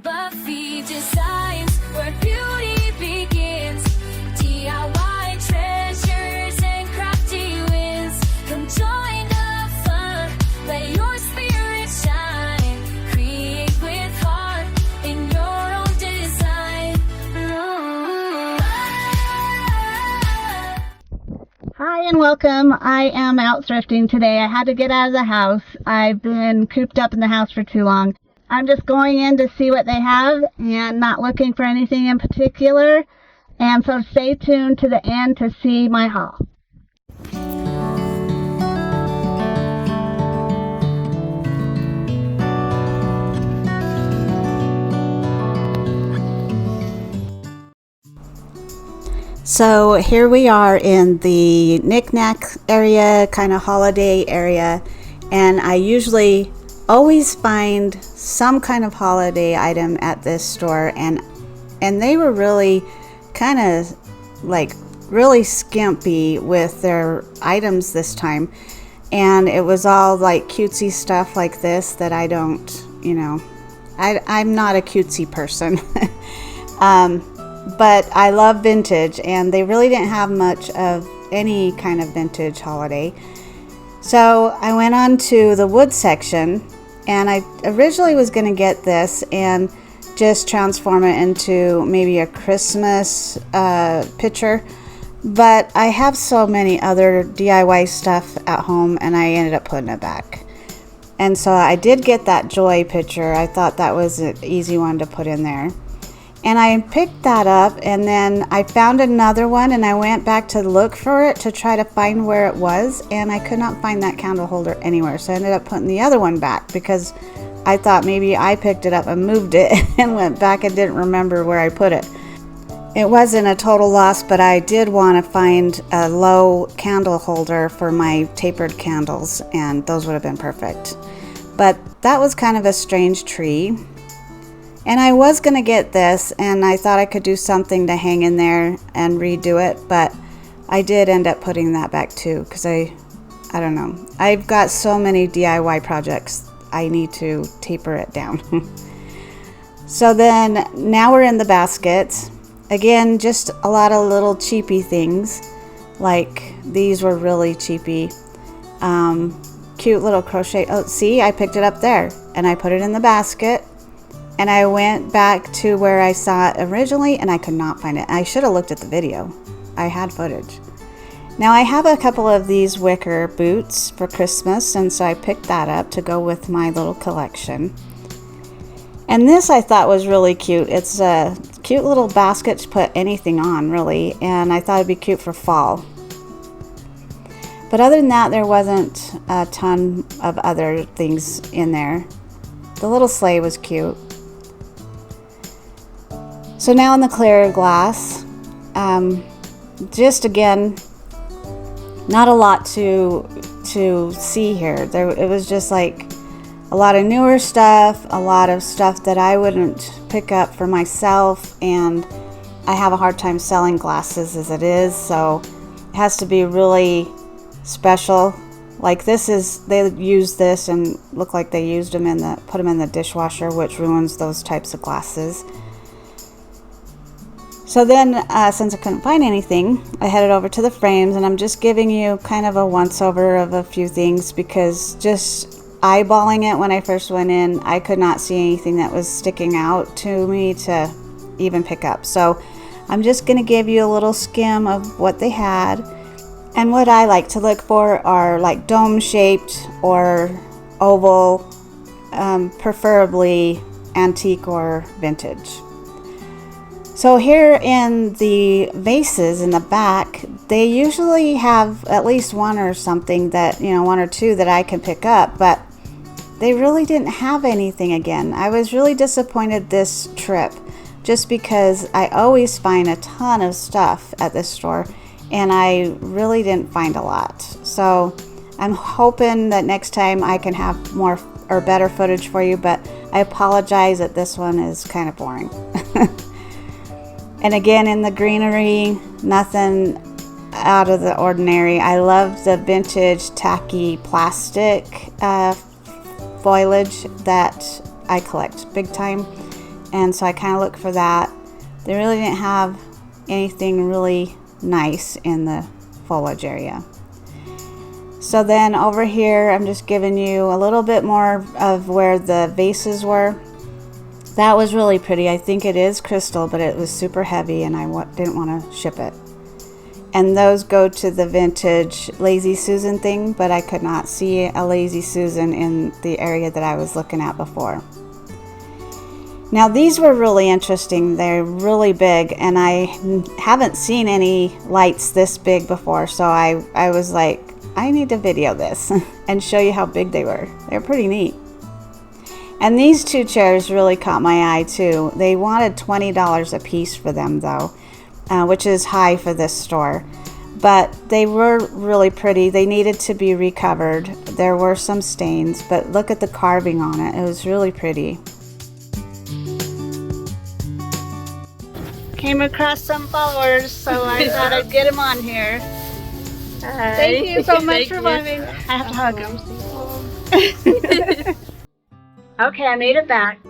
Buffie designs where beauty begins. DIY treasures and crafty wins. Come join the fun, let your spirit shine. Create with heart in your own design. Hi and welcome. I am out thrifting today. I had to get out of the house. I've been cooped up in the house for too long. I'm just going in to see what they have and not looking for anything in particular. And so stay tuned to the end to see my haul. So here we are in the knick-knack area, kind of holiday area, and I usually always find some kind of holiday item at this store, and they were really kind of like really skimpy with their items this time, and it was all like cutesy stuff like this that I don't, I'm not a cutesy person. But I love vintage, and they really didn't have much of any kind of vintage holiday. So I went on to the wood section, and I originally was going to get this and just transform it into maybe a Christmas picture. But I have so many other DIY stuff at home, and I ended up putting it back. And so I did get that joy picture. I thought that was an easy one to put in there. And I picked that up, and then I found another one, and I went back to look for it to try to find where it was, and I could not find that candle holder anywhere. So I ended up putting the other one back because I thought maybe I picked it up and moved it and went back and didn't remember where I put it. It wasn't a total loss, but I did want to find a low candle holder for my tapered candles, and those would have been perfect. But that was kind of a strange tree. And I was going to get this, and I thought I could do something to hang in there and redo it, but I did end up putting that back too, because I don't know. I've got so many DIY projects, I need to taper it down. So then, now we're in the basket. Again, just a lot of little cheapy things, like these were really cheapy. Cute little crochet. Oh, see, I picked it up there, and I put it in the basket. And I went back to where I saw it originally, and I could not find it. I should have looked at the video. I had footage. Now I have a couple of these wicker boots for Christmas, and so I picked that up to go with my little collection. And this I thought was really cute. It's a cute little basket to put anything on, really, and I thought it'd be cute for fall. But other than that, there wasn't a ton of other things in there. The little sleigh was cute. So now in the clear glass, just again, not a lot to see here. It was just like a lot of newer stuff, a lot of stuff that I wouldn't pick up for myself, and I have a hard time selling glasses as it is, so it has to be really special. Like this is, they used this and look like they used them put them in the dishwasher, which ruins those types of glasses. So then, since I couldn't find anything, I headed over to the frames, and I'm just giving you kind of a once-over of a few things, because just eyeballing it when I first went in, I could not see anything that was sticking out to me to even pick up. So I'm just going to give you a little skim of what they had. And what I like to look for are like dome-shaped or oval, preferably antique or vintage. So here in the vases in the back, they usually have at least one or something that, one or two that I can pick up, but they really didn't have anything again. I was really disappointed this trip, just because I always find a ton of stuff at this store, and I really didn't find a lot. So I'm hoping that next time I can have more or better footage for you, but I apologize that this one is kind of boring. And again, in the greenery, nothing out of the ordinary. I love the vintage tacky plastic foliage that I collect big time. and so I kind of looked for that. They really didn't have anything really nice in the foliage area. So then over here, I'm just giving you a little bit more of where the vases were. That was really pretty. I think it is crystal, but it was super heavy and I didn't want to ship it. And those go to the vintage Lazy Susan thing, but I could not see a Lazy Susan in the area that I was looking at before. Now these were really interesting. They're really big, and I haven't seen any lights this big before, so I was like, I need to video this and show you how big they were. They're pretty neat. And these two chairs really caught my eye too. They wanted $20 a piece for them though, which is high for this store. But they were really pretty. They needed to be recovered. There were some stains, but look at the carving on it. It was really pretty. Came across some followers, so I thought I'd get them on here. Hi. Thank you so much for coming. I have to hug them. Okay, I made it back.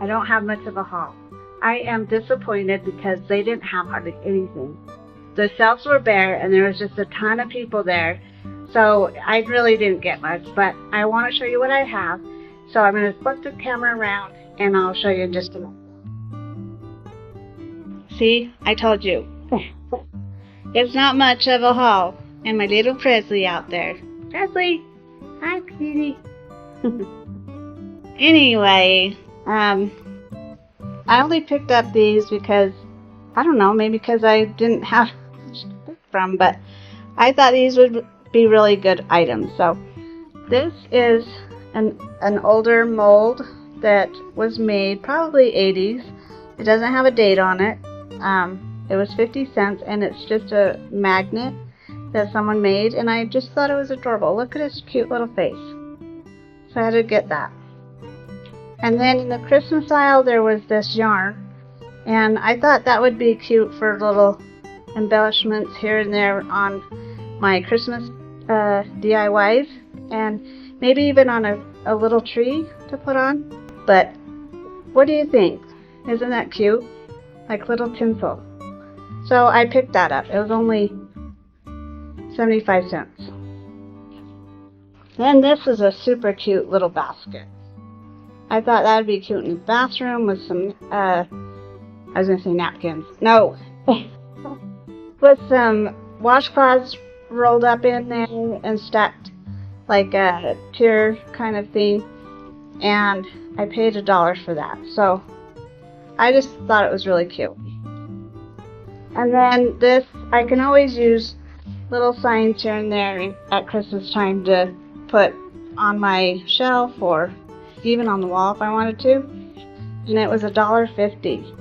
I don't have much of a haul. I am disappointed because they didn't have hardly anything. The shelves were bare and there was just a ton of people there. So I really didn't get much, but I want to show you what I have. So I'm going to flip the camera around and I'll show you in just a minute. See, I told you. It's not much of a haul. And my little Presley out there. Presley! Hi, cutie. Anyway, I only picked up these because, I don't know, maybe because I didn't have much to pick from, but I thought these would be really good items. So this is an older mold that was made probably 80s. It doesn't have a date on it. It was 50 cents, and it's just a magnet that someone made, and I just thought it was adorable. Look at his cute little face. So I had to get that. And then in the Christmas aisle there was this yarn, and I thought that would be cute for little embellishments here and there on my Christmas DIYs, and maybe even on a little tree to put on. But what do you think? Isn't that cute? Like little tinsel. So I picked that up. It was only 75 cents. Then this is a super cute little basket. I thought that would be cute in the bathroom with some, I was going to say napkins. No. With some washcloths rolled up in there and stacked like a tier kind of thing. And I paid $1 for that. So I just thought it was really cute. And then this, I can always use little signs here and there at Christmas time to put on my shelf or even on the wall if I wanted to. And it was $1.50.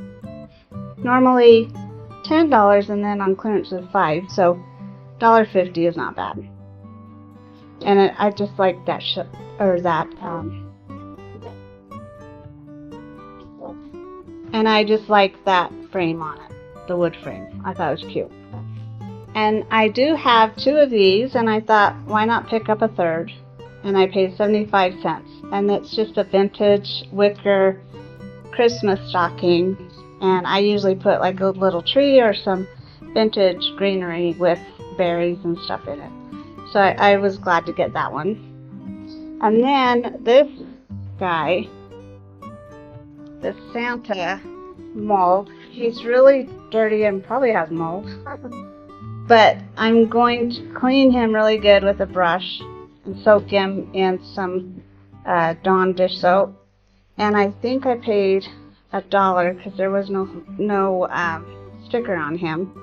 Normally $10, and then on clearance was $5, so $1.50 is not bad. And I just like that and I just like that frame on it, the wood frame. I thought it was cute. And I do have 2 of these, and I thought, why not pick up a third? And I paid 75 cents. And it's just a vintage wicker Christmas stocking. And I usually put like a little tree or some vintage greenery with berries and stuff in it. So I was glad to get that one. And then this guy, the Santa mold, he's really dirty and probably has mold. But I'm going to clean him really good with a brush and soak him in some Dawn dish soap. And I think I paid $1 because there was no sticker on him.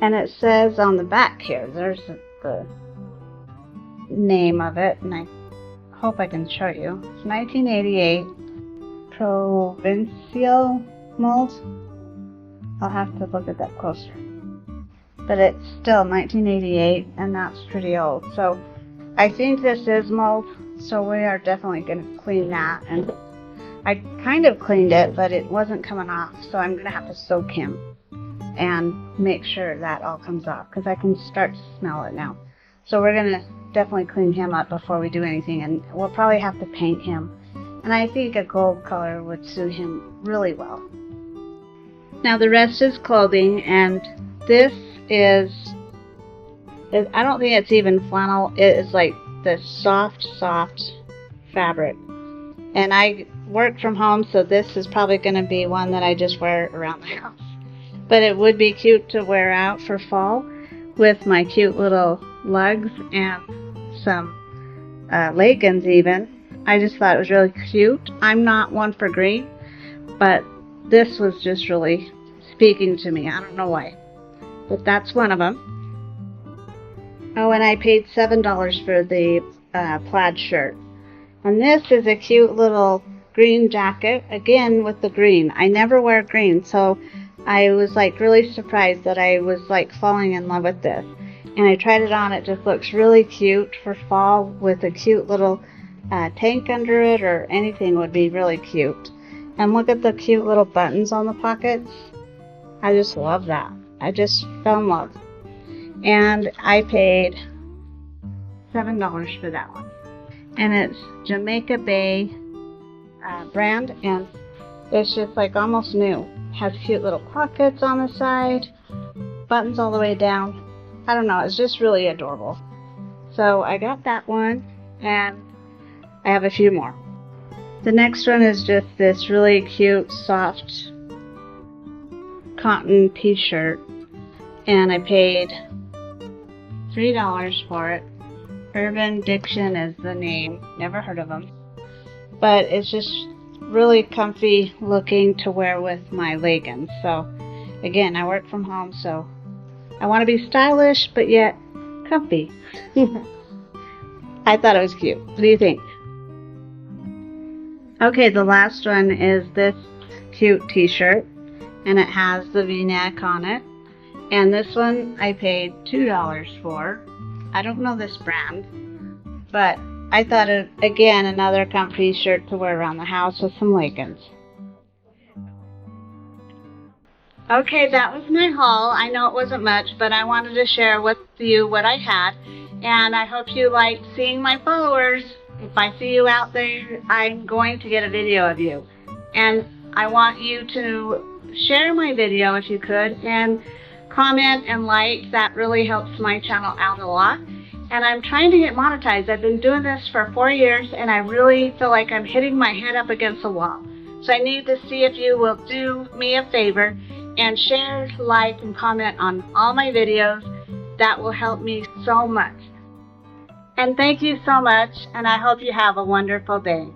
And it says on the back here, there's the name of it, and I hope I can show you. It's 1988 Provincial mold. I'll have to look at that closer. But it's still 1988, and that's pretty old. So I think this is mold, so we are definitely going to clean that. And I kind of cleaned it, but it wasn't coming off, so I'm going to have to soak him and make sure that all comes off, because I can start to smell it now. So we're going to definitely clean him up before we do anything, and we'll probably have to paint him. And and I think a gold color would suit him really well. Now the rest is clothing, and this is, I don't think it's even flannel. It is like the soft fabric. And I work from home, so this is probably going to be one that I just wear around the house. But it would be cute to wear out for fall with my cute little lugs and some leggings even. I just thought it was really cute. I'm not one for green, but this was just really speaking to me. I don't know why, but that's one of them. Oh, and I paid $7 for the plaid shirt. And this is a cute little green jacket, again with the green. I never wear green, so I was like really surprised that I was like falling in love with this. And I tried it on. It just looks really cute for fall with a cute little tank under it, or anything would be really cute. And look at the cute little buttons on the pockets. I just love that. I just fell in love. And I paid $7 for that one. And it's Jamaica Bay brand, and it's just like almost new. Has cute little pockets on the side, buttons all the way down. I don't know, it's just really adorable. So I got that one, and I have a few more. The next one is just this really cute soft cotton t-shirt, and I paid $3 for it. Urban Diction is the name. Never heard of them. But it's just really comfy looking to wear with my leggings. So again, I work from home, so I want to be stylish but yet comfy. I thought it was cute. What do you think? Okay, the last one is this cute t-shirt, and it has the v-neck on it. And this one I paid $2 for. I don't know this brand, but I thought it, again, another comfy shirt to wear around the house with some leggings. Okay, that was my haul. I know it wasn't much, but I wanted to share with you what I had, and I hope you liked seeing my followers. If I see you out there, I'm going to get a video of you. And I want you to share my video if you could, and comment and like. That really helps my channel out a lot. And I'm trying to get monetized. I've been doing this for 4 years, and I really feel like I'm hitting my head up against the wall. So I need to see if you will do me a favor and share, like, and comment on all my videos. That will help me so much. And thank you so much, and I hope you have a wonderful day.